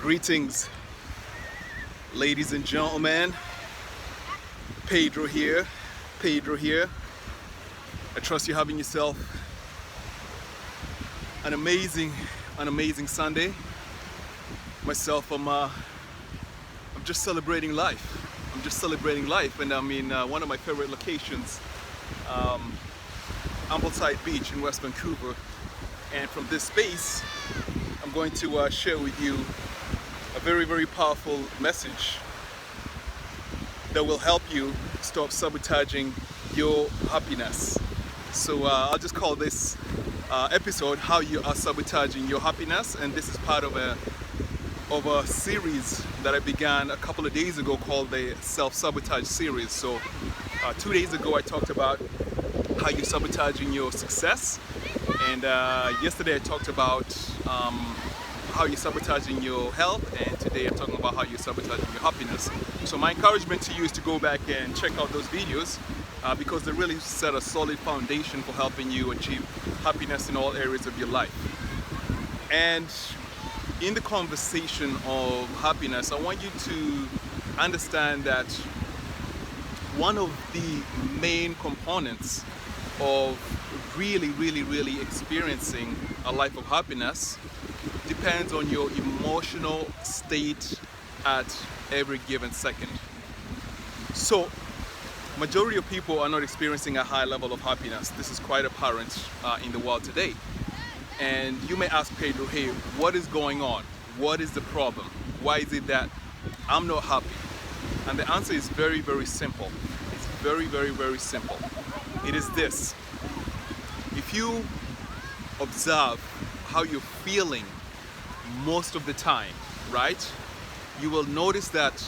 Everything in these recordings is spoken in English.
Greetings, ladies and gentlemen. Pedro here. I trust you're having yourself an amazing Sunday. Myself, I'm just celebrating life. And I'm in one of my favorite locations, Ambleside Beach in West Vancouver. And from this space, I'm going to share with you a very powerful message that will help you stop sabotaging your happiness. So I'll just call this episode "How You Are Sabotaging Your Happiness," and this is part of a series that I began a couple of days ago called the Self-Sabotage series. So 2 days ago I talked about how you're sabotaging your success, and yesterday I talked about how you're sabotaging your health, and today I'm talking about how you're sabotaging your happiness. So my encouragement to you is to go back and check out those videos because they really set a solid foundation for helping you achieve happiness in all areas of your life. And in the conversation of happiness, I want you to understand that one of the main components of really experiencing a life of happiness depends on your emotional state at every given second. So, majority of people are not experiencing a high level of happiness. This is quite apparent in the world today. And you may ask Pedro, hey, what is going on? What is the problem? Why is it that I'm not happy? And the answer is very simple. It's very simple. It is this: if you observe how you're feeling most of the time, right? You will notice that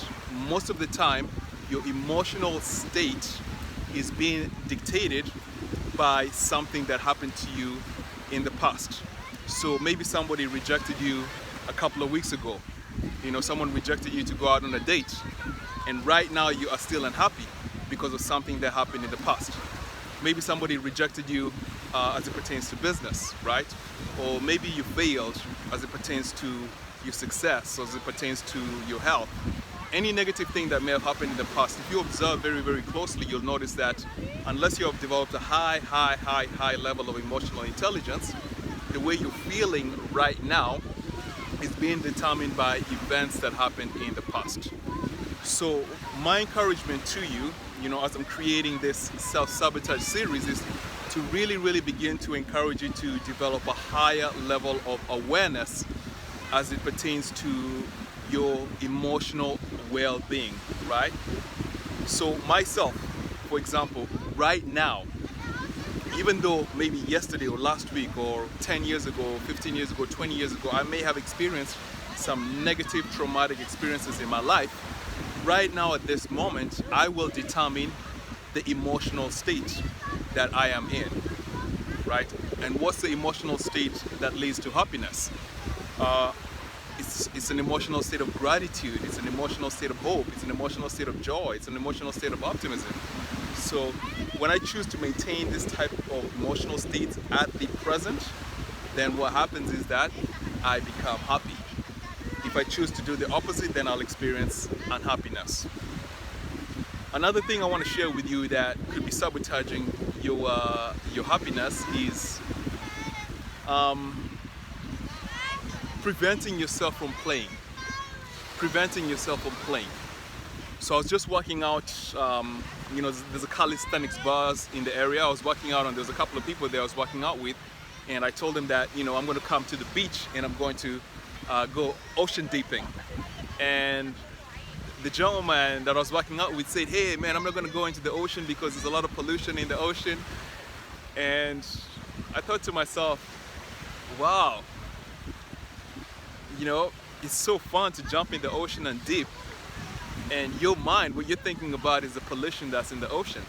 most of the time your emotional state is being dictated by something that happened to you in the past. So maybe somebody rejected you a couple of weeks ago. You know, someone rejected you to go out on a date, and right now you are still unhappy because of something that happened in the past. Maybe somebody rejected you as it pertains to business, right? Or maybe you failed as it pertains to your success, or as it pertains to your health. Any negative thing that may have happened in the past, if you observe very closely, you'll notice that unless you have developed a high level of emotional intelligence, the way you're feeling right now is being determined by events that happened in the past. So my encouragement to you, as I'm creating this self-sabotage series, is to really begin to encourage you to develop a higher level of awareness as it pertains to your emotional well-being, right? So myself, for example, right now, even though maybe yesterday or last week or 10 years ago, 15 years ago, 20 years ago, I may have experienced some negative traumatic experiences in my life, right now at this moment, I will determine the emotional state that I am in, right? And what's the emotional state that leads to happiness? It's an emotional state of gratitude, it's an emotional state of hope, it's an emotional state of joy, it's an emotional state of optimism. So when I choose to maintain this type of emotional state at the present, then what happens is that I become happy. If I choose to do the opposite, then I'll experience unhappiness. Another thing I want to share with you that could be sabotaging your happiness is preventing yourself from playing. So I was just working out, there's a calisthenics bars in the area. I was working out, and there's a couple of people there I was working out with, and I told them that, I'm going to come to the beach and I'm going to go ocean deeping. And the gentleman that I was working out with said, hey man, I'm not going to go into the ocean because there's a lot of pollution in the ocean. And I thought to myself, wow, it's so fun to jump in the ocean and dip, and your mind, what you're thinking about is the pollution that's in the ocean.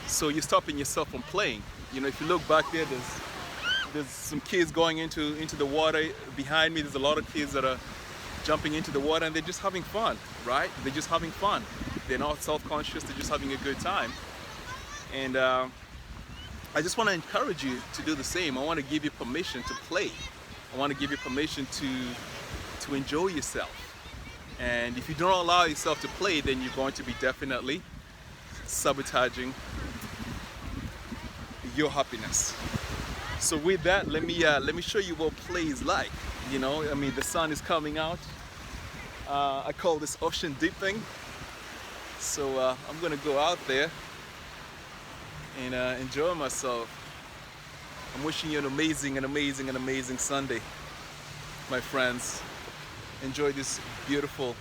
So you're stopping yourself from playing. If you look back there, there's some kids going into the water. Behind me, there's a lot of kids that are jumping into the water, and they're just having fun, right? They're just having fun. They're not self-conscious, they're just having a good time. And I just want to encourage you to do the same. I want to give you permission to play. I want to give you permission to to enjoy yourself. And if you don't allow yourself to play, then you're going to be definitely sabotaging your happiness. So with that, let me show you what play is like. You know, I mean, the sun is coming out. I call this ocean dipping. So I'm gonna go out there and enjoy myself. I'm wishing you an amazing Sunday, my friends. Enjoy this beautiful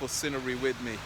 scenery with me.